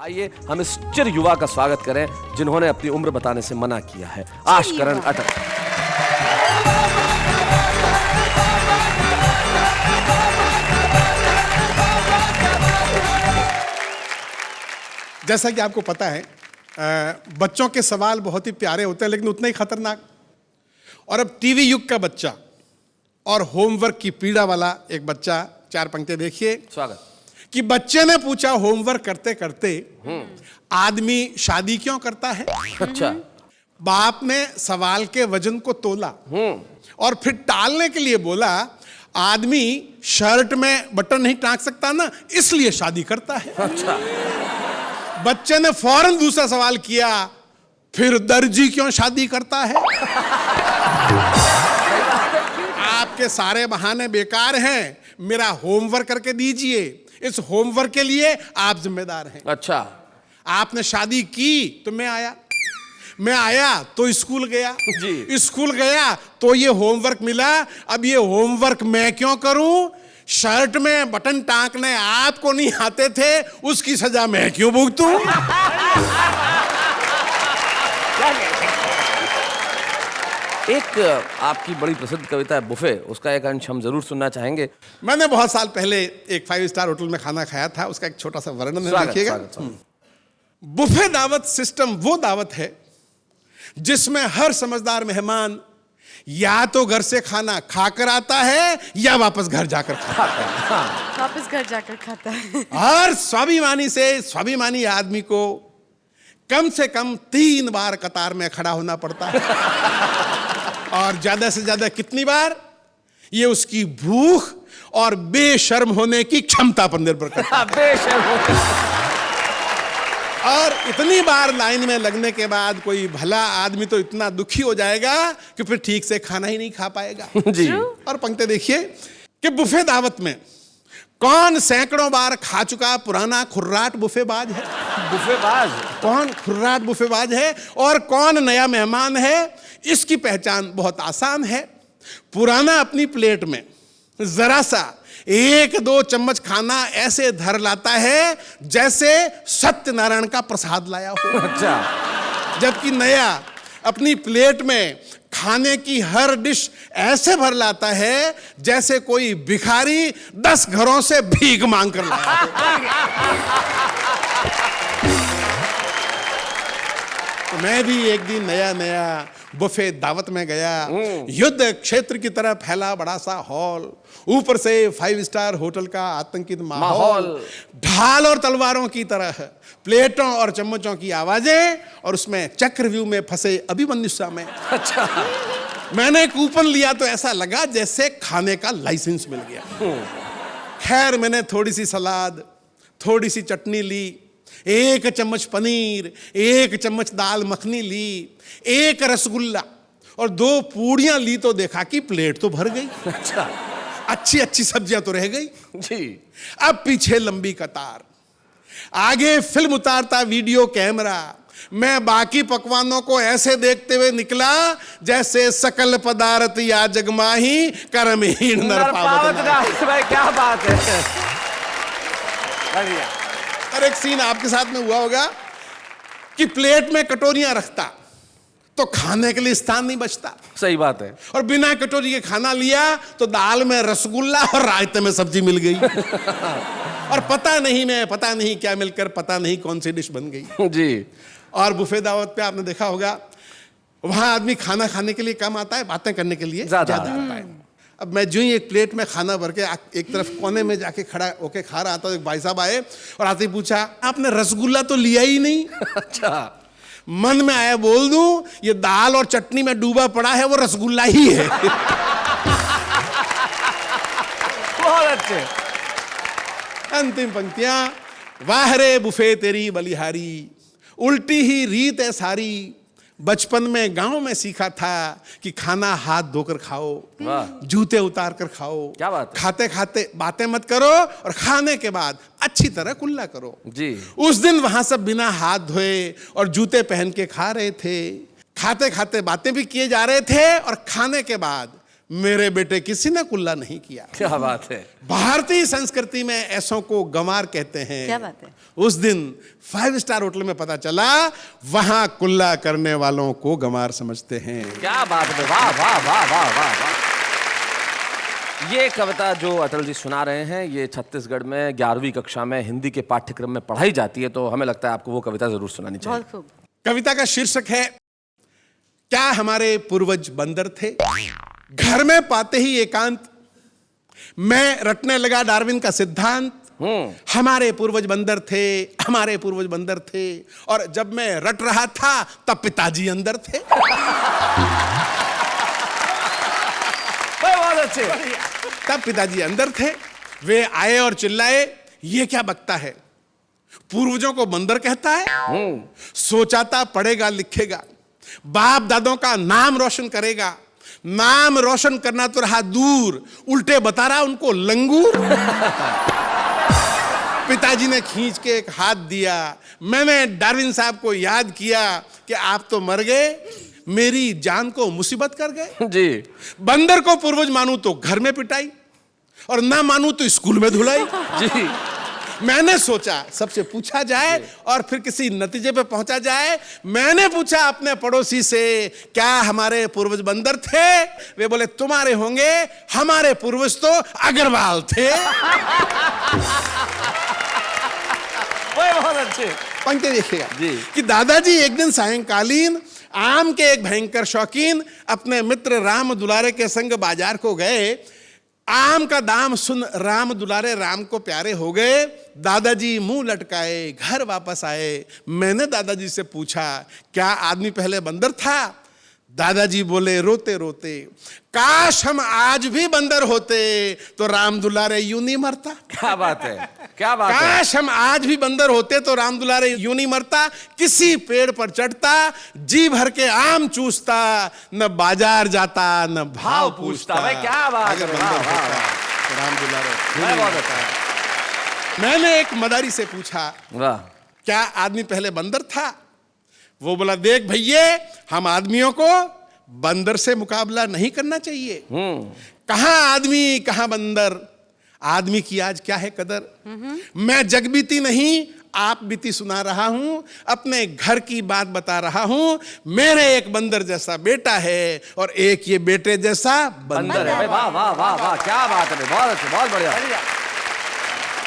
आइए हम इस चिर युवा का स्वागत करें जिन्होंने अपनी उम्र बताने से मना किया है। आशकरण अटक। जैसा कि आपको पता है, बच्चों के सवाल बहुत ही प्यारे होते हैं लेकिन उतने ही खतरनाक। और अब टीवी युग का बच्चा और होमवर्क की पीड़ा वाला एक बच्चा, चार पंक्तियां देखिए। स्वागत। कि बच्चे ने पूछा होमवर्क करते करते, आदमी शादी क्यों करता है? अच्छा। बाप ने सवाल के वजन को तोला और फिर टालने के लिए बोला, आदमी शर्ट में बटन नहीं टांग सकता ना, इसलिए शादी करता है। अच्छा। बच्चे ने फौरन दूसरा सवाल किया, फिर दर्जी क्यों शादी करता है? आपके सारे बहाने बेकार हैं, मेरा होमवर्क करके दीजिए। इस होमवर्क के लिए आप जिम्मेदार हैं। अच्छा। आपने शादी की तो मैं आया तो स्कूल गया जी। स्कूल गया तो ये होमवर्क मिला। अब ये होमवर्क मैं क्यों करूं? शर्ट में बटन टांकने आपको नहीं आते थे, उसकी सजा मैं क्यों भुगतूं? एक आपकी बड़ी प्रसिद्ध कविता है बुफे, उसका एक अंश हम जरूर सुनना चाहेंगे। मैंने बहुत साल पहले एक 5 स्टार होटल में खाना खाया था, उसका एक छोटा सा वर्णन है, देखिएगा। बुफे दावत सिस्टम वो दावत है जिसमें हर समझदार मेहमान या तो घर से खाना खाकर आता है या वापस घर जाकर खाता है। वापस घर जाकर खाता है। हर स्वाभिमानी आदमी को कम से कम 3 बार कतार में खड़ा होना पड़ता है। और ज्यादा से ज्यादा कितनी बार, ये उसकी भूख और बेशर्म होने की क्षमता पर निर्भर करता है। बेशर्म। और इतनी बार लाइन में लगने के बाद कोई भला आदमी तो इतना दुखी हो जाएगा कि फिर ठीक से खाना ही नहीं खा पाएगा। जी। और पंक्ति देखिए कि बुफे दावत में कौन सैकड़ों बार खा चुका पुराना खुर्राट बुफेबाज है? बुफेबाज कौन खुर्राट बुफेबाज है और कौन नया मेहमान है? इसकी पहचान बहुत आसान है। पुराना अपनी प्लेट में जरा सा 1-2 चम्मच खाना ऐसे धर लाता है जैसे सत्यनारायण का प्रसाद लाया हो। अच्छा। जबकि नया अपनी प्लेट में खाने की हर डिश ऐसे भर लाता है जैसे कोई भिखारी 10 घरों से भीख मांग कर लाया हो। तो मैं भी एक दिन नया बुफे दावत में गया। युद्ध क्षेत्र की तरह फैला बड़ा सा हॉल, ऊपर से 5 स्टार होटल का आतंकित माहौल, ढाल और तलवारों की तरह प्लेटों और चम्मचों की आवाजें, और उसमें चक्रव्यूह में फंसे अभिमन्यु में। अच्छा। मैंने कूपन लिया तो ऐसा लगा जैसे खाने का लाइसेंस मिल गया। खैर मैंने थोड़ी सी सलाद, थोड़ी सी चटनी ली, 1 चम्मच पनीर, 1 चम्मच दाल मखनी ली, 1 रसगुल्ला और 2 पूड़ियां ली तो देखा कि प्लेट तो भर गई। अच्छा। अच्छी सब्जियां तो रह गई। जी। अब पीछे लंबी कतार, आगे फिल्म उतारता वीडियो कैमरा। मैं बाकी पकवानों को ऐसे देखते हुए निकला जैसे सकल पदार्थ या जगमाही कर्महीन नर पावत नाहि। भाई क्या बात है। और एक सीन आपके साथ में हुआ होगा कि प्लेट में कटोरियां रखता तो खाने के लिए स्थान नहीं बचता। सही बात है। और बिना कटोरी के खाना लिया तो दाल में रसगुल्ला और रायते में सब्जी मिल गई। और पता नहीं क्या मिलकर पता नहीं कौन सी डिश बन गई। जी। और बुफे दावत पे आपने देखा होगा, वहां आदमी खाना खाने के लिए कम आता है, बातें करने के लिए ज्यादा आता है। अब मैं जो ही एक प्लेट में खाना भर के एक तरफ कोने में जाके खड़ा होके खा रहा था, एक भाई साहब आए और आते ही पूछा, आपने रसगुल्ला तो लिया ही नहीं? अच्छा। मन में आया बोल दूं, ये दाल और चटनी में डूबा पड़ा है, वो रसगुल्ला ही है। बहुत अच्छे। अंतिम पंक्तियां, वाह रे बुफे तेरी बलिहारी, उल्टी ही रीत है सारी, बचपन में गांव में सीखा था कि खाना हाथ धोकर खाओ, जूते उतार कर खाओ। क्या बात है। खाते खाते बातें मत करो और खाने के बाद अच्छी तरह कुल्ला करो। जी। उस दिन वहां सब बिना हाथ धोए और जूते पहन के खा रहे थे, खाते खाते बातें भी किए जा रहे थे और खाने के बाद मेरे बेटे किसी ने कुल्ला नहीं किया। क्या बात है। भारतीय संस्कृति में ऐसों को गंवार कहते हैं। क्या बात है। उस दिन 5 स्टार होटल में पता चला वहां कुल्ला करने वालों को गंवार समझते हैं। क्या बात है। वाह वाह वाह वाह वाह वाह। ये कविता जो अटल जी सुना रहे हैं, ये छत्तीसगढ़ में 11वीं कक्षा में हिंदी के पाठ्यक्रम में पढ़ाई जाती है, तो हमें लगता है आपको वो कविता जरूर सुनानी चाहिए। बहुत खूब। कविता का शीर्षक है क्या हमारे पूर्वज बंदर थे। घर में पाते ही एकांत मैं रटने लगा डार्विन का सिद्धांत। हमारे पूर्वज बंदर थे, हमारे पूर्वज बंदर थे, और जब मैं रट रहा था तब पिताजी अंदर थे। बहुत अच्छे। तब पिताजी अंदर थे, वे आए और चिल्लाए ये क्या बकता है, पूर्वजों को बंदर कहता है। सोचा था पढ़ेगा लिखेगा, बाप दादों का नाम रोशन करेगा, नाम रोशन करना तो रहा दूर, उल्टे बता रहा उनको लंगूर। पिताजी ने खींच के एक हाथ दिया, मैंने डार्विन साहब को याद किया कि आप तो मर गए, मेरी जान को मुसीबत कर गए जी। बंदर को पूर्वज मानू तो घर में पिटाई, और ना मानू तो स्कूल में धुलाई। जी। मैंने सोचा सबसे पूछा जाए और फिर किसी नतीजे पे पहुंचा जाए। मैंने पूछा अपने पड़ोसी से क्या हमारे पूर्वज बंदर थे, वे बोले तुम्हारे होंगे, हमारे पूर्वज तो अग्रवाल थे। बहुत अच्छे। पंक्ति देखिएगा जी। कि दादाजी एक दिन सायंकालीन आम के एक भयंकर शौकीन अपने मित्र राम दुलारे के संग बाजार को गए। आम का दाम सुन राम दुलारे राम को प्यारे हो गए। दादाजी मुंह लटकाए घर वापस आए। मैंने दादाजी से पूछा क्या आदमी पहले बंदर था। दादाजी बोले रोते रोते काश हम आज भी बंदर होते तो राम दुलारे यूं नहीं मरता। क्या बात है, क्या बात है। काश हम आज भी बंदर होते तो राम दुलारे यूं नहीं मरता, किसी पेड़ पर चढ़ता, जी भर के आम चूसता, न बाजार जाता न भाव पूछता। भाई क्या बात है। अगर बंदर वाह, वाह, होता तो राम दुलारे मैं बहुत अच्छा। मैंने एक मदारी से पूछा वाह। क्या आदमी पहले बंदर था। वो बोला देख भैया, हम आदमियों को बंदर से मुकाबला नहीं करना चाहिए। कहां आदमी कहां बंदर, आदमी की आज क्या है कदर। मैं जग बीती नहीं आप बीती सुना रहा हूं, अपने घर की बात बता रहा हूं। मेरे एक बंदर जैसा बेटा है और एक ये बेटे जैसा बंदर है। वाह वाह वाह वाह, क्या बात है। बहुत अच्छे, बहुत बढ़िया।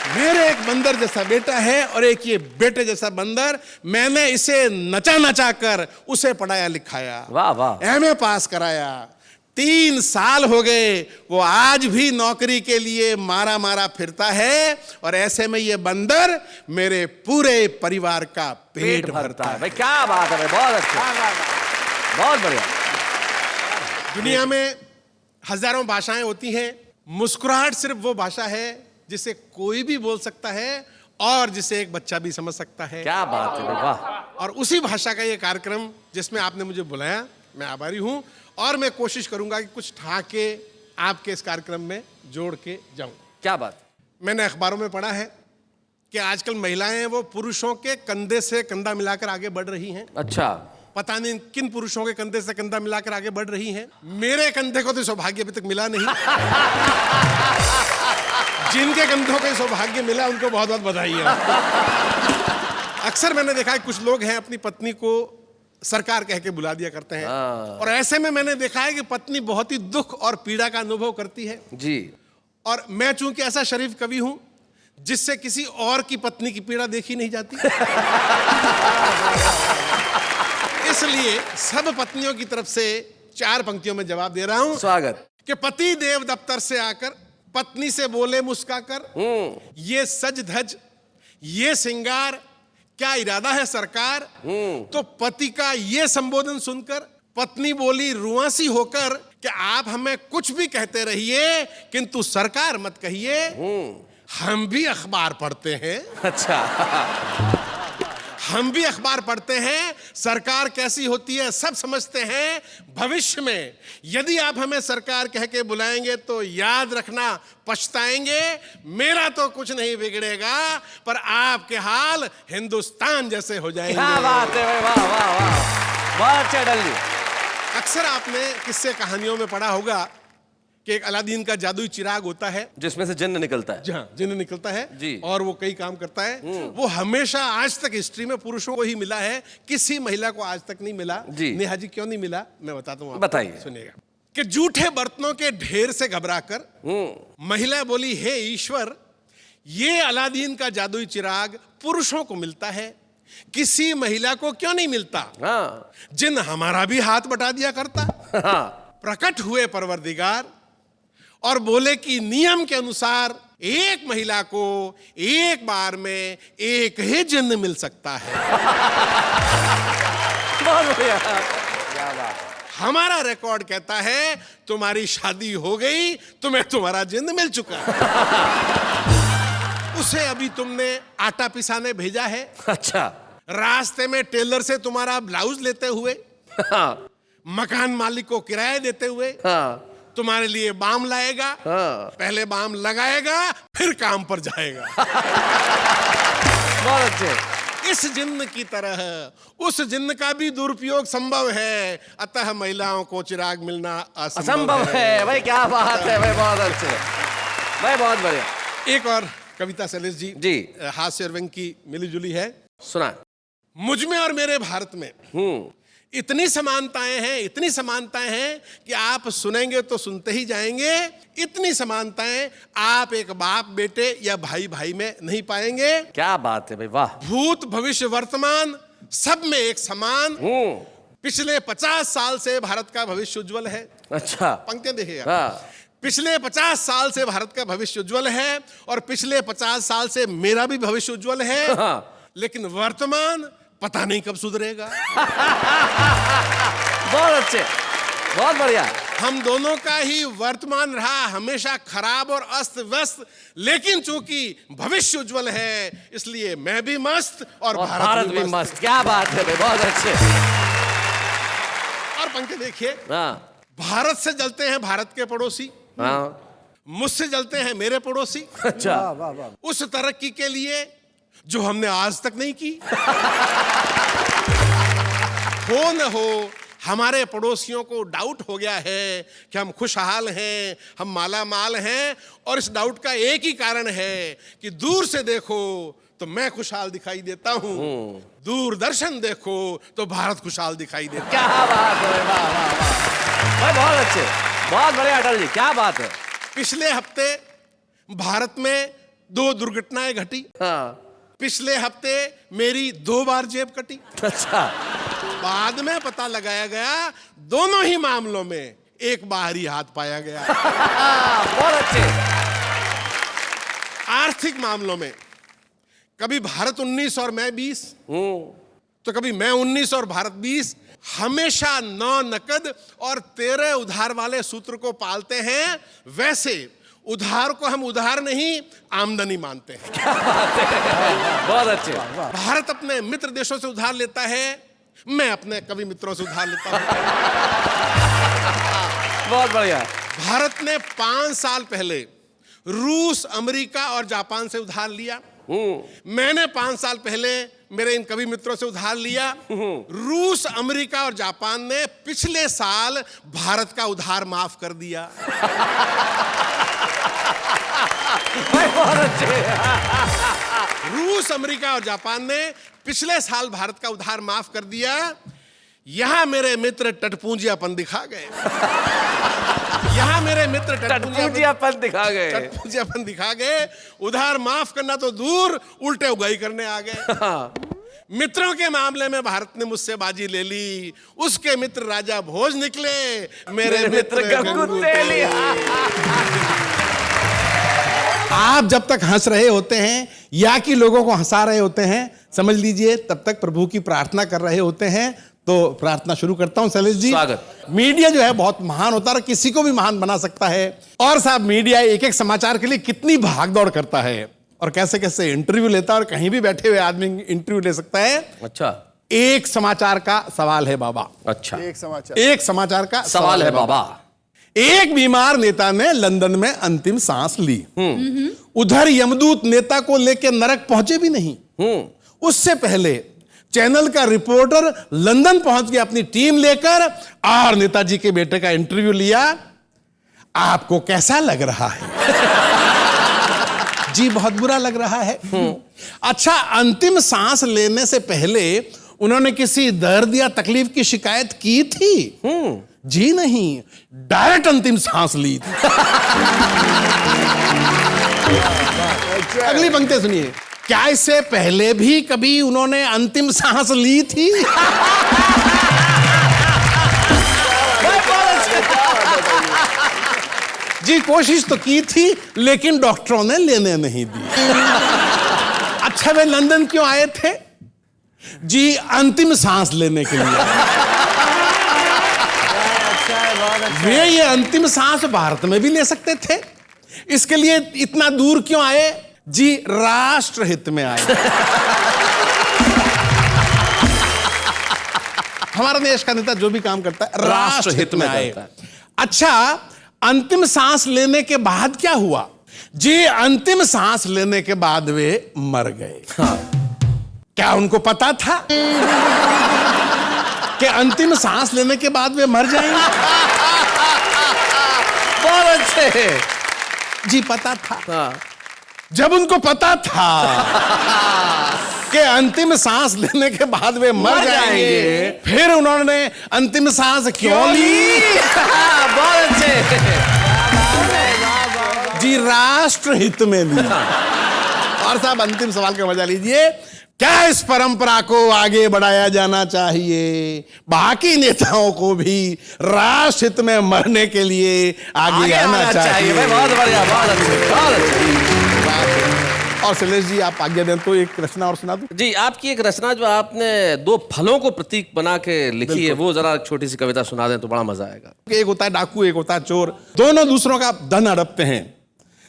मेरे एक बंदर जैसा बेटा है और एक ये बेटे जैसा बंदर। मैंने इसे नचा नचा कर उसे पढ़ाया लिखाया, वाह वाह। एमए पास कराया। 3 साल हो गए, वो आज भी नौकरी के लिए मारा मारा फिरता है, और ऐसे में ये बंदर मेरे पूरे परिवार का पेट भरता है। भाई क्या बात है। बहुत अच्छा, बहुत बढ़िया। दुनिया में हजारों भाषाएं होती हैं, मुस्कुराहट सिर्फ वो भाषा है जिसे कोई भी बोल सकता है और जिसे एक बच्चा भी समझ सकता है। क्या बात है। वाह। और उसी भाषा का ये कार्यक्रम जिसमें आपने मुझे बुलाया, मैं आभारी हूं, और मैं कोशिश करूंगा कि कुछ ठाके आपके इस कार्यक्रम में जोड़ के जाऊं। क्या बात। मैंने अखबारों में पढ़ा है कि आजकल महिलाएं वो पुरुषों के कंधे से कंधा मिलाकर आगे बढ़ रही हैं। अच्छा। पता नहीं किन पुरुषों के कंधे से कंधा मिलाकर आगे बढ़ रही हैं। मेरे कंधे को तो सौभाग्य अभी तक मिला नहीं। जिनके कंधों को सौभाग्य मिला उनको बहुत बहुत बधाई है। अक्सर मैंने देखा है कुछ लोग हैं अपनी पत्नी को सरकार कह के बुला दिया करते हैं, और ऐसे में मैंने देखा है कि पत्नी बहुत ही दुख और पीड़ा का अनुभव करती है जी। और मैं चूंकि ऐसा शरीफ कवि हूं जिससे किसी और की पत्नी की पीड़ा देखी नहीं जाती, इसलिए सब पत्नियों की तरफ से 4 पंक्तियों में जवाब दे रहा हूं। स्वागत। कि पति देव दफ्तर से आकर पत्नी से बोले मुस्काकर, ये सज धज ये सिंगार क्या इरादा है सरकार। तो पति का ये संबोधन सुनकर पत्नी बोली रुआसी होकर कि आप हमें कुछ भी कहते रहिए किंतु सरकार मत कहिए, हम भी अखबार पढ़ते हैं। अच्छा। हम भी अखबार पढ़ते हैं, सरकार कैसी होती है सब समझते हैं। भविष्य में यदि आप हमें सरकार कह के बुलाएंगे तो याद रखना पछताएंगे। मेरा तो कुछ नहीं बिगड़ेगा पर आपके हाल हिंदुस्तान जैसे हो जाएंगे। क्या बात है भाई, वाह वाह वाह, बहुत अच्छा अटल जी। अक्सर आपने किस्से कहानियों में पढ़ा होगा कि एक अलादीन का जादुई चिराग होता है, जिसमें से जिन्न निकलता है। जहाँ जिन्न निकलता है जी। और वो कई काम करता है। वो हमेशा आज तक हिस्ट्री में पुरुषों को ही मिला है, किसी महिला को आज तक नहीं मिला। जी। नेहा जी क्यों नहीं मिला, मैं बताता हूँ आपको। बताइए। सुनिएगा कि जूठे बर्तनों के ढेर से घबराकर महिला बोली, हे ईश्वर, ये अलादीन का जादुई चिराग पुरुषों को मिलता है, किसी महिला को क्यों नहीं मिलता? हाँ। जिन हमारा भी हाथ बटा दिया करता। हाँ। प्रकट हुए परवरदिगार और बोले कि नियम के अनुसार एक महिला को एक बार में एक ही जिन्न मिल सकता है। बहुत बढ़िया। क्या बात है। हमारा रिकॉर्ड कहता है तुम्हारी शादी हो गई, तुम्हें तुम्हारा जिन्न मिल चुका है। उसे अभी तुमने आटा पिसाने भेजा है, अच्छा। रास्ते में टेलर से तुम्हारा ब्लाउज लेते हुए, हाँ। मकान मालिक को किराया देते हुए हाँ। तुम्हारे लिए बाम लाएगा। हाँ। पहले बाम लगाएगा फिर काम पर जाएगा। बहुत अच्छे। इस जिन्न की तरह उस जिन्न का भी दुरुपयोग संभव है, अतः महिलाओं को चिराग मिलना असंभव है। भाई क्या बात है भाई, बहुत अच्छे भाई, बहुत बढ़िया। एक और कविता शैलेश जी, हास्य और व्यंग की मिली जुली है। सुना। मुझ में और मेरे भारत में इतनी समानताएं हैं, इतनी समानताएं हैं कि आप सुनेंगे तो सुनते ही जाएंगे। इतनी समानताएं आप एक बाप बेटे या भाई भाई में नहीं पाएंगे। क्या बात है भाई, वाह। भूत भविष्य वर्तमान सब में एक समान। पिछले 50 साल से भारत का भविष्य उज्जवल है। अच्छा। पंक्तियां देखिएगा। हाँ। पिछले 50 साल से भारत का भविष्य उज्जवल है और पिछले 50 साल से मेरा भी भविष्य उज्जवल है। हाँ। लेकिन वर्तमान पता नहीं कब सुधरेगा। बहुत अच्छे, बहुत बढ़िया। हम दोनों का ही वर्तमान रहा हमेशा खराब और अस्त व्यस्त, लेकिन चूंकि भविष्य उज्जवल है इसलिए मैं भी मस्त और भारत भी मस्त। क्या बात है भाई, बहुत अच्छे। और पंक्ति देखिए। हाँ। भारत से जलते हैं भारत के पड़ोसी, हाँ। मुझसे जलते हैं मेरे पड़ोसी। अच्छा। उस तरक्की के लिए जो हमने आज तक नहीं की। हो न हो हमारे पड़ोसियों को डाउट हो गया है कि हम खुशहाल हैं, हम माला माल हैं, और इस डाउट का एक ही कारण है कि दूर से देखो तो मैं खुशहाल दिखाई देता हूं, दूरदर्शन देखो तो भारत खुशहाल दिखाई देता है। क्या बात है, वाह वाह वाह भाई, बहुत अच्छे, बहुत बढ़िया अटल जी, क्या बात है। पिछले हफ्ते भारत में 2 दुर्घटनाएं घटी। हाँ। पिछले हफ्ते मेरी 2 बार जेब कटी। अच्छा। बाद में पता लगाया गया दोनों ही मामलों में एक बाहरी हाथ पाया गया। बहुत अच्छे। आर्थिक मामलों में कभी भारत 19 और मैं 20, तो कभी मैं 19 और भारत 20। हमेशा 9 नकद और 13 उधार वाले सूत्र को पालते हैं। वैसे उधार को हम उधार नहीं आमदनी मानते हैं। क्या बात है, बहुत अच्छे। भारत अपने मित्र देशों से उधार लेता है, मैं अपने कवि मित्रों से उधार लेता हूं। बहुत बढ़िया। भारत ने 5 साल पहले रूस, अमेरिका और जापान से उधार लिया। मैंने 5 साल पहले मेरे इन कवि मित्रों से उधार लिया। रूस, अमेरिका और जापान ने पिछले साल भारत का उधार माफ कर दिया। बहुत अच्छे। रूस, अमेरिका और जापान ने पिछले साल भारत का उधार माफ कर दिया। यहां मेरे मित्र टटपूंजियापन दिखा गए। यहां मेरे मित्र टटपूंजियापन दिखा गए। उधार माफ करना तो दूर, उल्टे उगाई करने आ गए। मित्रों के मामले में भारत ने मुझसे बाजी ले ली। उसके मित्र राजा भोज निकले, मेरे मित्र गंगूतेली। आप जब तक हंस रहे होते हैं या कि लोगों को हंसा रहे होते हैं, समझ लीजिए तब तक प्रभु की प्रार्थना कर रहे होते हैं। तो प्रार्थना शुरू करता हूं शैलेश जी। स्वागत। मीडिया जो है बहुत महान होता है, किसी को भी महान बना सकता है। और साहब मीडिया एक एक समाचार के लिए कितनी भागदौड़ करता है और कैसे कैसे इंटरव्यू लेता है, और कहीं भी बैठे हुए आदमी इंटरव्यू ले सकता है। अच्छा। एक समाचार का सवाल है बाबा। अच्छा। एक समाचार का सवाल है बाबा। एक बीमार नेता ने लंदन में अंतिम सांस ली। उधर यमदूत नेता को लेकर नरक पहुंचे भी नहीं। उससे पहले चैनल का रिपोर्टर लंदन पहुंच गया अपनी टीम लेकर और नेताजी के बेटे का इंटरव्यू लिया। आपको कैसा लग रहा है? जी बहुत बुरा लग रहा है। अच्छा, अंतिम सांस लेने से पहले उन्होंने किसी दर्द या तकलीफ की शिकायत की थी? जी नहीं, डायरेक्ट अंतिम सांस ली थी। अगली पंक्ति सुनिए। क्या इससे पहले भी कभी उन्होंने अंतिम सांस ली थी? जी कोशिश तो की थी, लेकिन डॉक्टरों ने लेने नहीं दी। अच्छा, वे लंदन क्यों आए थे? जी अंतिम सांस लेने के लिए। वे ये अंतिम सांस भारत में भी ले सकते थे, इसके लिए इतना दूर क्यों आए? जी राष्ट्रहित में आए। हमारा देश का नेता जो भी काम करता है राष्ट्रहित में आए। अच्छा, अंतिम सांस लेने के बाद क्या हुआ? जी अंतिम सांस लेने के बाद वे मर गए। क्या उनको पता था कि अंतिम सांस लेने के बाद वे मर जाएंगे? बहुत अच्छे। जी पता था। जब उनको पता था कि अंतिम सांस लेने के बाद वे मर जाएंगे, फिर उन्होंने अंतिम सांस क्यों ली? बहुत अच्छे। जी राष्ट्रहित में ली। और साहब अंतिम सवाल का मजा लीजिए। क्या इस परंपरा को आगे बढ़ाया जाना चाहिए? बाकी नेताओं को भी राष्ट्रहित में मरने के लिए आगे आना चाहिए। बहुत बढ़िया, बहुत अच्छे, बहुत अच्छे। और शैलेश जी, आप आज्ञा दें तो एक रचना और सुना दूं? जी, आपकी एक रचना जो आपने दो फलों को प्रतीक बना के लिखी है, वो जरा एक छोटी सी कविता सुना दें तो बड़ा मजा आएगा। एक होता है डाकू, एक होता है चोर। दोनों दूसरों का धन हड़पते हैं,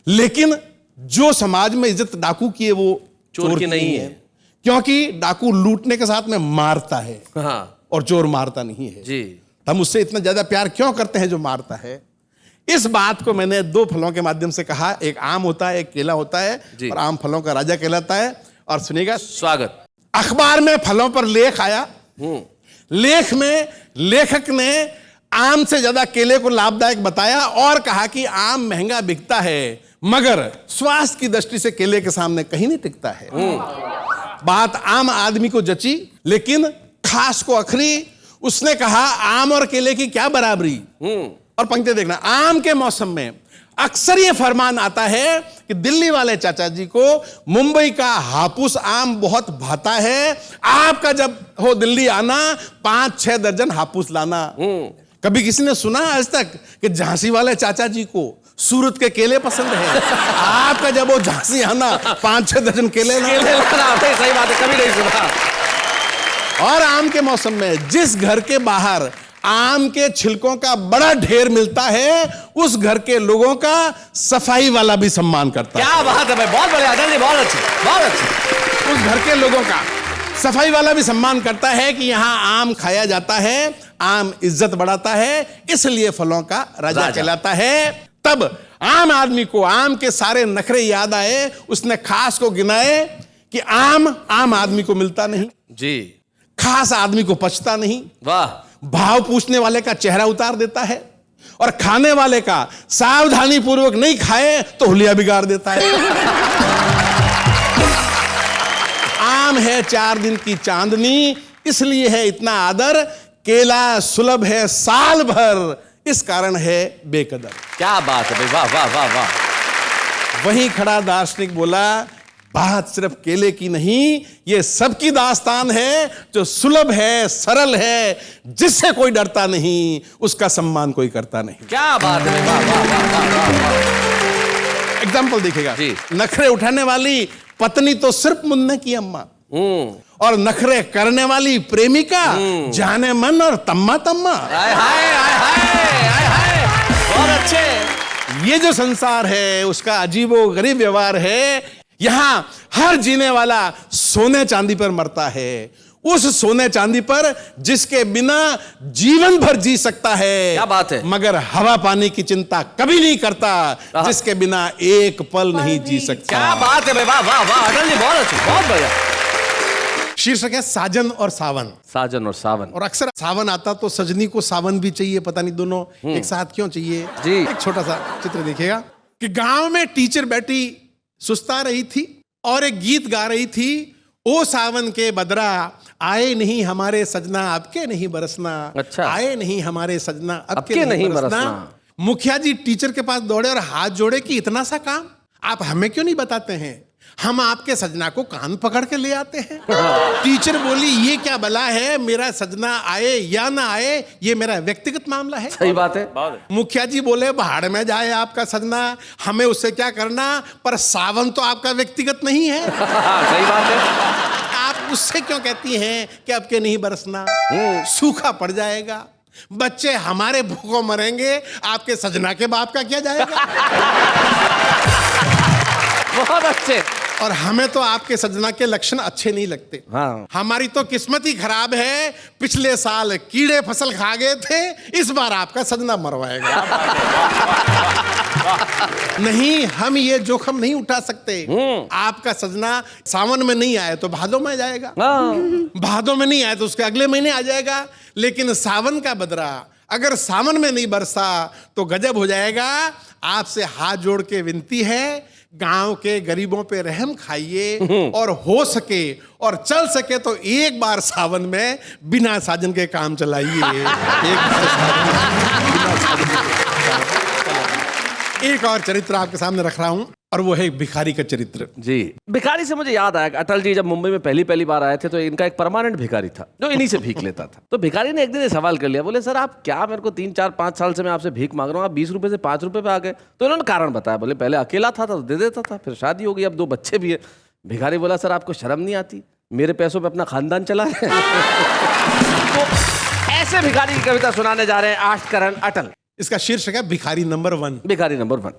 लेकिन जो समाज में इज्जत डाकू की है वो चोर की नहीं है। क्योंकि डाकू लूटने के साथ में मारता है, हाँ, और चोर मारता नहीं है। जी। हम उससे इतना ज्यादा प्यार क्यों करते हैं जो मारता है? इस बात को मैंने दो फलों के माध्यम से कहा। एक आम होता है, एक केला होता है, और आम फलों का राजा कहलाता है। और सुनिएगा, स्वागत। अखबार में फलों पर लेख आया। लेख में लेखक ने आम से ज्यादा केले को लाभदायक बताया और कहा कि आम महंगा बिकता है, मगर स्वास्थ्य की दृष्टि से केले के सामने कहीं नहीं टिकता है। बात आम आदमी को जची, लेकिन खास को अखरी। उसने कहा, आम और केले की क्या बराबरी? और पंक्ति देखना, आम के मौसम में अक्सर ये फरमान आता है कि दिल्ली वाले चाचा जी को मुंबई का हापुस आम बहुत भाता है, आपका जब हो दिल्ली आना 5-6 दर्जन हापुस लाना। कभी किसी ने सुना आज तक कि झांसी वाले चाचा जी को सूरत के केले पसंद है? आपका जब वो झांसी आना 5-6 दर्जन केले लाना। सही बात है, कभी नहीं सुना। और आम के मौसम में जिस घर के बाहर आम के छिलकों का बड़ा ढेर मिलता है, उस घर के लोगों का सफाई वाला भी सम्मान करता है। क्या बात है भाई, बहुत बढ़िया अटल जी, बहुत अच्छे, बहुत अच्छे। उस घर के लोगों का सफाई वाला भी सम्मान करता है कि यहां आम खाया जाता है, आम इज्जत बढ़ाता है, इसलिए फलों का राजा कहलाता है। तब आम आदमी को आम के सारे नखरे याद आए। उसने खास को गिनाए कि आम आदमी को मिलता नहीं जी, खास आदमी को पचता नहीं, वाह, भाव पूछने वाले का चेहरा उतार देता है, और खाने वाले का सावधानी पूर्वक नहीं खाए तो हुलिया बिगाड़ देता है। आम है 4 दिन की चांदनी, इसलिए है इतना आदर। केला सुलभ है साल भर, इस कारण है बेकदर। क्या बात है भाई, वाह वाह वाह वाह। वहीं खड़ा दार्शनिक बोला, बात सिर्फ केले की नहीं, ये सबकी दास्तान है। जो सुलभ है, सरल है, जिससे कोई डरता नहीं, उसका सम्मान कोई करता नहीं। क्या बात है, वाह वाह वाह वाह वाह। एग्जाम्पल देखिएगा जी। नखरे उठाने वाली पत्नी तो सिर्फ मुन्ने की अम्मा, और नखरे करने वाली प्रेमिका जाने मन और तम्मा तम्मा। हाय हाय हाय हाय हाय हाय, बहुत अच्छे। ये जो संसार है उसका अजीबो गरीब व्यवहार है। यहां हर जीने वाला सोने चांदी पर मरता है, उस सोने चांदी पर जिसके बिना जीवन भर जी सकता है। क्या बात है। मगर हवा पानी की चिंता कभी नहीं करता, जिसके बिना एक पल नहीं जी सकता। क्या बात है भाई, वाह वाह वाह अटल जी, बहुत अच्छे, बहुत बढ़िया। शीर्षक है साजन और सावन। साजन और सावन। और अक्सर सावन आता तो सजनी को सावन भी चाहिए, पता नहीं दोनों एक साथ क्यों चाहिए। जी। एक छोटा सा चित्र देखिएगा कि गांव में टीचर बैठी सुस्ता रही थी और एक गीत गा रही थी, ओ सावन के बदरा आए नहीं हमारे सजना आपके नहीं बरसना। अच्छा। आए नहीं हमारे सजना आपके नहीं बरसना। मुखिया जी टीचर के पास दौड़े और हाथ जोड़े कि इतना सा काम आप हमें क्यों नहीं बताते हैं, हम आपके सजना को कान पकड़ के ले आते हैं। टीचर बोली ये क्या बला है, मेरा सजना आए या ना आए ये मेरा व्यक्तिगत मामला है। सही बात है। मुखिया जी बोले भाड़ में जाए आपका सजना, हमें उससे क्या करना, पर सावन तो आपका व्यक्तिगत नहीं है। सही बात है। आप उससे क्यों कहती हैं कि आपके नहीं बरसना, सूखा पड़ जाएगा, बच्चे हमारे भूखों मरेंगे, आपके सजना के बाप का क्या जाएगा। बहुत अच्छे। और हमें तो आपके सजना के लक्षण अच्छे नहीं लगते। हाँ। हमारी तो किस्मत ही खराब है, पिछले साल कीड़े फसल खा गए थे, इस बार आपका सजना मरवाएगा। नहीं, हम ये जोखम नहीं उठा सकते। आपका सजना सावन में नहीं आए तो भादों में जाएगा, भादों में नहीं आए तो उसके अगले महीने आ जाएगा, लेकिन सावन का बदरा अगर सावन में नहीं बरसा तो गजब हो जाएगा। आपसे हाथ जोड़ के विनती है, गांव के गरीबों पे रहम खाइए और हो सके और चल सके तो एक बार सावन में बिना साजन के काम चलाइए। एक और चरित्र आपके सामने रख रहा हूं और वो है भिखारी का चरित्र। जी। भिखारी से मुझे याद आया, अटल जी जब मुंबई में पहली बार आए थे तो इनका एक परमानेंट भिखारी था जो इन्हीं से भीख लेता था। तो भिखारी ने एक दिन ये सवाल कर लिया, बोले सर आप क्या मेरे को 3, 4, 5 साल से मैं आपसे भीख मांग रहा हूँ, आप 20 रुपए से 5 रुपए पे आ गए। तो इन्होंने कारण बताया, बोले पहले अकेला था तो दे देता था, फिर शादी हो गई, अब 2 बच्चे भी है। भिखारी बोला सर आपको शर्म नहीं आती, मेरे पैसों पे अपना खानदान चला रहे हैं। तो ऐसे भिखारी की कविता सुनाने जा रहे हैं आष्टकरण अटल। इसका शीर्षक है भिखारी नंबर 1। भिखारी नंबर 1।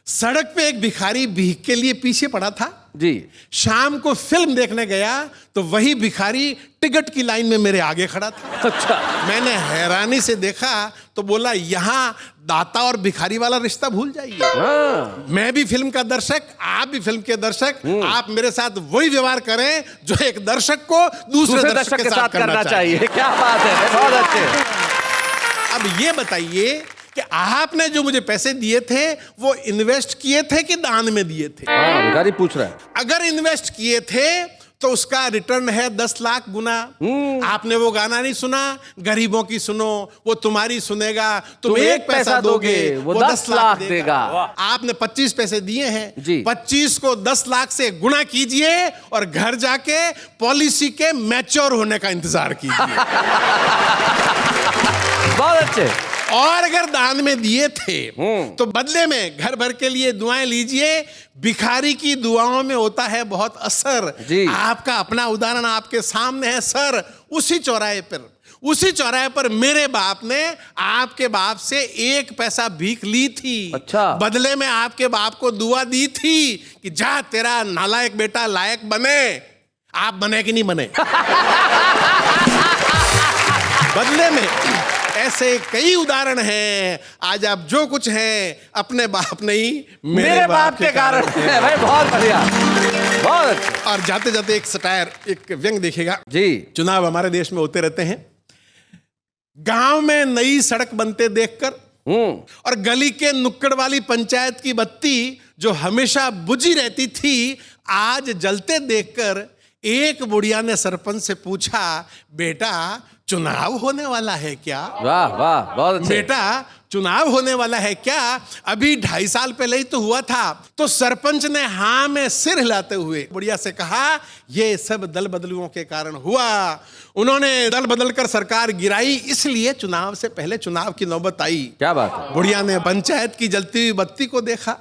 सड़क पे एक भिखारी भीख के लिए पीछे पड़ा था। जी। शाम को फिल्म देखने गया तो वही भिखारी टिकट की लाइन में मेरे आगे खड़ा था। अच्छा। मैंने हैरानी से देखा तो बोला यहाँ दाता और भिखारी वाला रिश्ता भूल जाइए। मैं भी फिल्म का दर्शक, आप भी फिल्म के दर्शक, आप मेरे साथ वही व्यवहार करें जो एक दर्शक को दूसरे दर्शक के साथ करना चाहिए। क्या बात है, बहुत अच्छे। अब ये बताइए कि आपने जो मुझे पैसे दिए थे वो इन्वेस्ट किए थे कि दान में दिए थे? भिखारी पूछ रहा है। अगर इन्वेस्ट किए थे तो उसका रिटर्न है 10 लाख गुना। आपने वो गाना नहीं सुना, गरीबों की सुनो वो तुम्हारी सुनेगा, तुम 1 पैसा दोगे वो 10 लाख देगा। आपने 25 पैसे दिए हैं जी। 25 को 10 लाख से गुना कीजिए और घर जाके पॉलिसी के मैच्योर होने का इंतजार कीजिए। बहुत अच्छे। और अगर दान में दिए थे तो बदले में घर भर के लिए दुआएं लीजिए। भिखारी की दुआओं में होता है बहुत असर। जी। आपका अपना उदाहरण आपके सामने है सर। उसी चौराहे पर मेरे बाप ने आपके बाप से 1 पैसा भीख ली थी। अच्छा। बदले में आपके बाप को दुआ दी थी कि जा तेरा नालायक बेटा लायक बने। आप बने कि नहीं बने? बदले में ऐसे कई उदाहरण हैं। आज आप जो कुछ हैं अपने बाप नहीं मेरे बाप के कारण है। भाई बहुत बढ़िया, बहुत अच्छा। और जाते जाते एक सटायर, एक व्यंग देखेगा जी। चुनाव हमारे देश में होते रहते हैं। गांव में नई सड़क बनते देखकर और गली के नुक्कड़ वाली पंचायत की बत्ती जो हमेशा बुझी रहती थी आज जलते देखकर एक बुढ़िया ने सरपंच से पूछा, बेटा चुनाव होने वाला है क्या? वाह वाह, बहुत अच्छे। बेटा चुनाव होने वाला है क्या? अभी 2.5 साल पहले ही तो हुआ था। तो सरपंच ने हाँ में सिर हिलाते हुए बुढ़िया से कहा, ये सब दल बदलुओं के कारण हुआ। उन्होंने दल बदलकर सरकार गिराई, इसलिए चुनाव से पहले चुनाव की नौबत आई। क्या बात है। बुढ़िया ने पंचायत की जलती हुई बत्ती को देखा,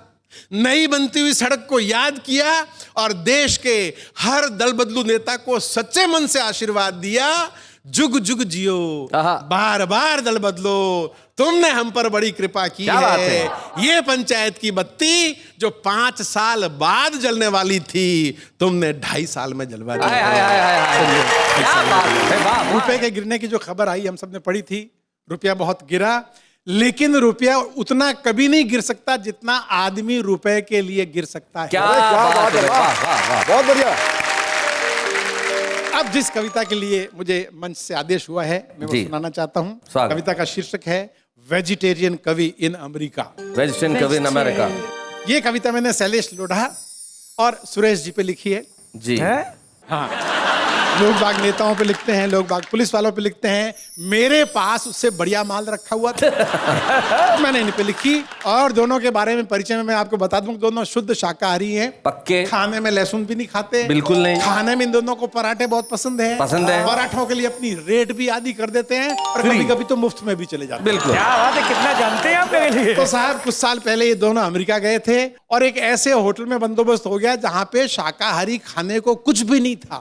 नई बनती हुई सड़क को याद किया और देश के हर दल बदलू नेता को सच्चे मन से आशीर्वाद दिया, जुग जुग जियो, बार बार दल बदलो, तुमने हम पर बड़ी कृपा की है। ये पंचायत की बत्ती जो 5 साल बाद जलने वाली थी तुमने 2.5 साल में जलवा दी। रुपए के गिरने की जो खबर आई हम सबने पढ़ी थी, रुपया बहुत गिरा, लेकिन रुपया उतना कभी नहीं गिर सकता जितना आदमी रुपए के लिए गिर सकता है। क्या बात है, बहुत बढ़िया। अब जिस कविता के लिए मुझे मंच से आदेश हुआ है मैं वो जी। सुनाना चाहता हूँ। स्वागत। कविता का शीर्षक है वेजिटेरियन कवि इन अमेरिका। वेजिटेरियन कवि इन अमेरिका। ये कविता मैंने शैलेश लोढ़ा और सुरेश जी पे लिखी है। जी हाँ, लोग बाग नेताओं पे लिखते हैं, लोग बाग पुलिस वालों पे लिखते हैं। मेरे पास उससे बढ़िया माल रखा हुआ था। मैंने इन पे लिखी और दोनों के बारे में परिचय में मैं आपको बता दूं, दोनों शुद्ध शाकाहारी हैं। पक्के। खाने में लहसुन भी नहीं खाते। बिल्कुल नहीं। खाने में इन दोनों को पराठे बहुत पसंद है। पसंद है। पराठों के लिए अपनी रेट भी आदि कर देते हैं और कभी कभी तो मुफ्त में भी चले जाते हैं। बिल्कुल। क्या बात है, कितना जानते हैं आप मेरे लिए। तो साहब कुछ साल पहले ये दोनों अमेरिका गए थे और एक ऐसे होटल में बंदोबस्त हो गया जहां पे शाकाहारी खाने को कुछ भी नहीं था।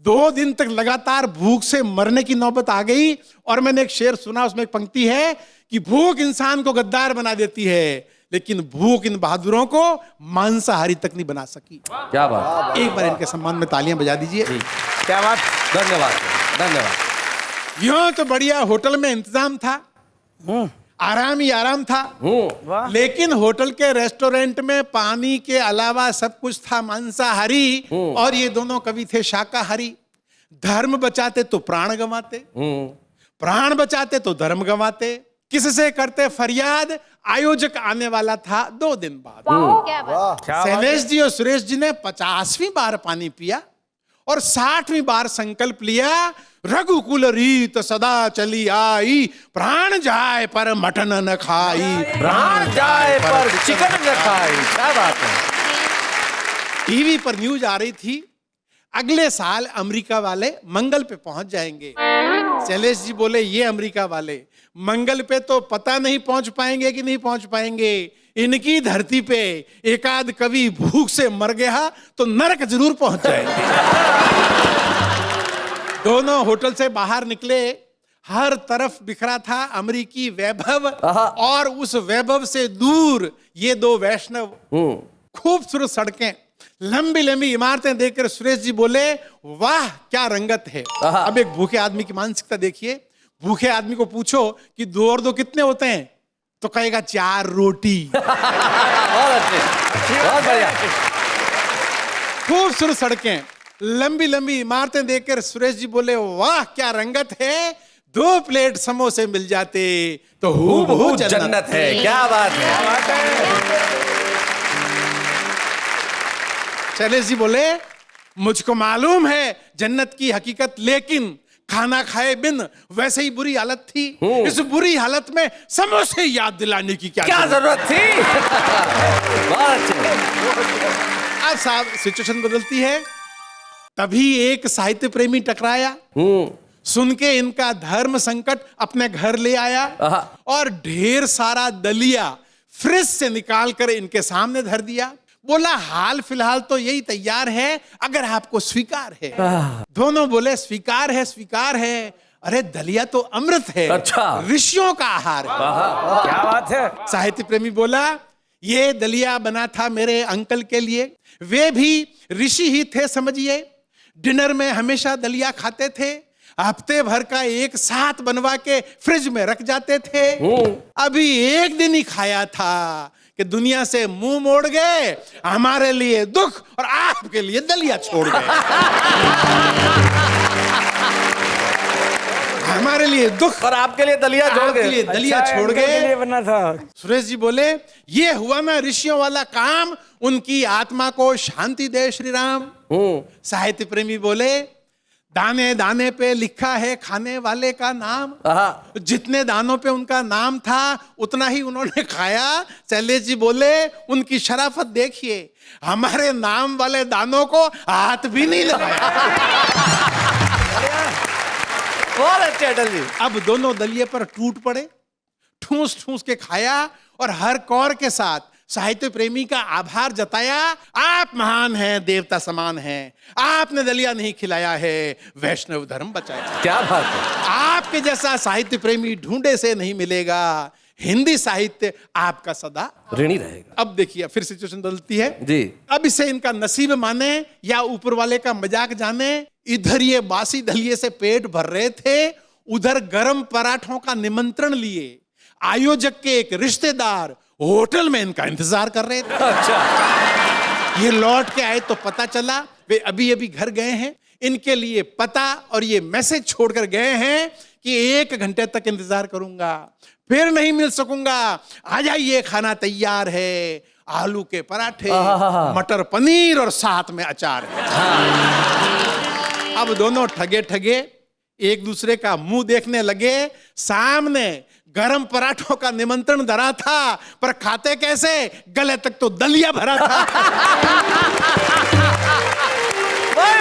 2 दिन तक लगातार भूख से मरने की नौबत आ गई और मैंने एक शेर सुना, उसमें एक पंक्ति है कि भूख इंसान को गद्दार बना देती है लेकिन भूख इन बहादुरों को मांसाहारी तक नहीं बना सकी। क्या बात। एक बार इनके सम्मान में तालियां बजा दीजिए। क्या बात। धन्यवाद धन्यवाद। यूं तो बढ़िया होटल में इंतजाम था, आराम ही आराम था, वाह। लेकिन होटल के रेस्टोरेंट में पानी के अलावा सब कुछ था मांसाहारी और ये दोनों कवि थे शाकाहारी। धर्म बचाते तो प्राण गंवाते, प्राण बचाते तो धर्म गंवाते। किससे करते फरियाद, आयोजक आने वाला था 2 दिन बाद। क्या बात। क्या बात। शैलेश जी और सुरेश जी ने 50वीं बार पानी पिया और 60वीं बार संकल्प लिया, रघुकुल रीत सदा चली आई, प्राण जाए पर मटन न खाई। प्राण जाए पर चिकन न खाई। क्या बात है। टीवी पर न्यूज आ रही थी, अगले साल अमेरिका वाले मंगल पे पहुंच जाएंगे। शैलेश जी बोले ये अमेरिका वाले मंगल पे तो पता नहीं पहुंच पाएंगे कि नहीं पहुंच पाएंगे, इनकी धरती पे एकाध कवि भूख से मर गया तो नरक जरूर पहुंच जाएंगे। दोनों होटल से बाहर निकले, हर तरफ बिखरा था अमेरिकी वैभव और उस वैभव से दूर ये 2 वैष्णव। खूबसूरत सड़कें, लंबी लंबी इमारतें देखकर सुरेश जी बोले वाह क्या रंगत है। अब एक भूखे आदमी की मानसिकता देखिए। भूखे आदमी को पूछो कि 2 और 2 कितने होते हैं तो कहेगा 4 रोटी। बहुत अच्छे, बहुत बढ़िया। खूबसूरत सड़कें, लंबी लंबी इमारतें देखकर सुरेश जी बोले वाह क्या रंगत है, 2 प्लेट समोसे मिल जाते तो हूबहू जन्नत है। क्या बात है। शैलेश जी बोले मुझको मालूम है जन्नत की हकीकत, लेकिन खाना खाए बिन वैसे ही बुरी हालत थी। इस बुरी हालत में समोसे याद दिलाने की क्या जरूरत थी। बहुत अच्छे। अब साहब सिचुएशन बदलती है। तभी एक साहित्य प्रेमी टकराया, सुन के इनका धर्म संकट अपने घर ले आया और ढेर सारा दलिया फ्रिज से निकाल कर इनके सामने धर दिया। बोला हाल फिलहाल तो यही तैयार है अगर आपको स्वीकार है। दोनों बोले स्वीकार है स्वीकार है। अरे दलिया तो अमृत है, अच्छा। ऋषियों का आहार है। क्या बात है। साहित्य प्रेमी बोला ये दलिया बना था मेरे अंकल के लिए, वे भी ऋषि ही थे समझिए। डिनर में हमेशा दलिया खाते थे, हफ्ते भर का एक साथ बनवा के फ्रिज में रख जाते थे। अभी एक दिन ही खाया था कि दुनिया से मुंह मोड़ गए, हमारे लिए दुख और आपके लिए दलिया छोड़ गए। हमारे लिए दुख और आपके लिए दलिया जोड़ आपके गए। लिए दलिया अच्छा, छोड़ अंकल के गए। लिए बना था। सुरेश जी बोले ये हुआ ना ऋषियों वाला काम, उनकी आत्मा को शांति दे श्री राम। साहित्य प्रेमी बोले दाने दाने पे लिखा है खाने वाले का नाम, जितने दानों पे उनका नाम था उतना ही उन्होंने खाया। शैलेश जी बोले उनकी शराफत देखिए, हमारे नाम वाले दानों को हाथ भी नहीं लगाया। बहुत अच्छे अटल जी। अब दोनों दलिये पर टूट पड़े, ठूस ठूस के खाया और हर कौर के साथ साहित्य प्रेमी का आभार जताया। आप महान हैं, देवता समान हैं, आपने दलिया नहीं खिलाया है, वैष्णव धर्म बचाया। क्या बात है। आपके जैसा साहित्य प्रेमी ढूंढे से नहीं मिलेगा, हिंदी साहित्य आपका सदा ऋणी रहेगा। अब देखिए फिर सिचुएशन बदलती है जी। अब इसे इनका नसीब माने या ऊपर वाले का मजाक जाने, इधर ये बासी दलिये से पेट भर रहे थे, उधर गरम पराठों का निमंत्रण लिए आयोजक के एक रिश्तेदार होटल में इनका इंतजार कर रहे थे। अच्छा। ये लौट के आए तो पता चला वे अभी अभी घर गए हैं, इनके लिए पता और ये मैसेज छोड़कर गए हैं कि 1 घंटे तक इंतजार करूंगा, फिर नहीं मिल सकूंगा। आ जाइए, खाना तैयार है। आलू के पराठे, मटर पनीर और साथ में अचार है। अब दोनों ठगे ठगे एक दूसरे का मुंह देखने लगे। सामने गरम पराठों का निमंत्रण धरा था, पर खाते कैसे? गले तक तो दलिया भरा था।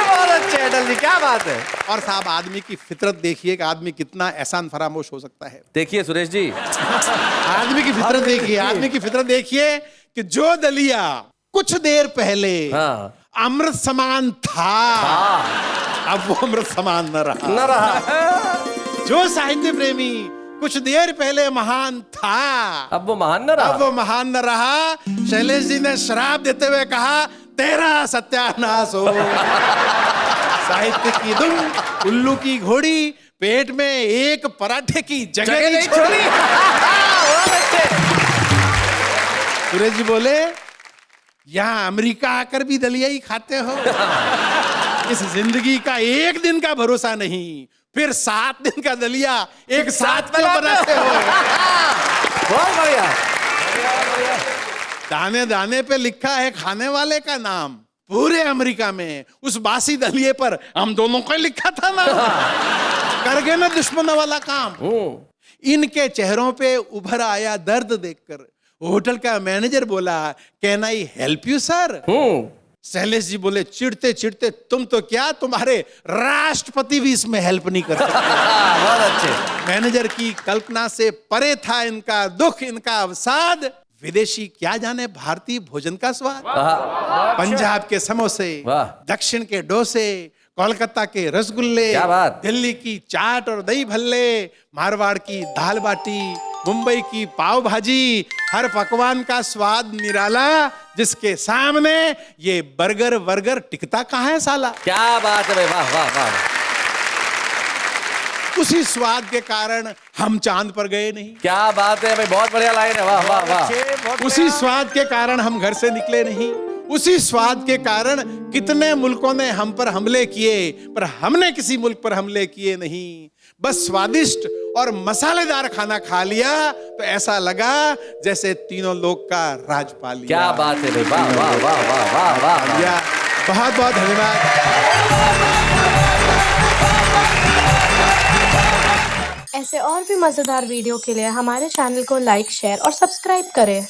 बहुत अच्छे अटल जी, क्या बात है। और साहब, आदमी की फितरत देखिए कि आदमी कितना एहसान फरामोश हो सकता है। देखिए सुरेश जी, आदमी की फितरत देखिए, आदमी की फितरत देखिए कि जो दलिया कुछ देर पहले अमृत समान था, अब वो अमृत समान न रहा। जो साहित्य प्रेमी कुछ देर पहले महान था, अब वो महान न रहा। अब वो महान न रहा। शैलेश जी ने शराब देते हुए कहा, तेरा सत्यानाश हो। साहित्य की दुम, उल्लू की घोड़ी, पेट में एक पराठे की जगह नहीं छोड़ी। सुरेश जी बोले, यहां अमेरिका आकर भी दलिया ही खाते हो? इस जिंदगी का 1 दिन का भरोसा नहीं, फिर 7 दिन का दलिया एक साथ क्यों बनाते हो? बहुत बढ़िया। दाने दाने पे लिखा है खाने वाले का नाम। पूरे अमेरिका में उस बासी दलिये पर हम दोनों को लिखा था ना। कर गए ना दुश्मनों वाला काम। इनके चेहरों पे उभर आया दर्द देखकर होटल का मैनेजर बोला, can I help you sir? Shailesh ji बोले, चिढ़ते चिढ़ते, तुम तो क्या, तुम्हारे राष्ट्रपति भी इसमें हेल्प नहीं कर सकते। बहुत अच्छे। मैनेजर की कल्पना से परे था इनका दुख, इनका अवसाद। विदेशी क्या जाने भारतीय भोजन का स्वाद। पंजाब के समोसे, दक्षिण के डोसे, कोलकाता के रसगुल्ले, क्या बात। दिल्ली की चाट और दही भल्ले, मारवाड़ की दाल बाटी, मुंबई की पाव भाजी, हर पकवान का स्वाद निराला, जिसके सामने ये बर्गर वर्गर टिकता कहाँ है साला। क्या बात है भाई, वाह वाह वाह। उसी स्वाद के कारण हम चांद पर गए नहीं। क्या बात है भाई, बहुत बढ़िया लाइन है, वाह वाह वाह। उसी स्वाद के कारण हम घर से निकले नहीं। उसी स्वाद के कारण कितने मुल्कों ने हम पर हमले किए, पर हमने किसी मुल्क पर हमले किए नहीं। बस स्वादिष्ट और मसालेदार खाना खा लिया तो ऐसा लगा जैसे तीनों लोग का राज पा लिया। क्या बात है भाई, वाह वाह वाह वाह वाह वाह। बहुत बहुत धन्यवाद। ऐसे और भी मजेदार वीडियो के लिए हमारे चैनल को लाइक, शेयर और सब्सक्राइब करें।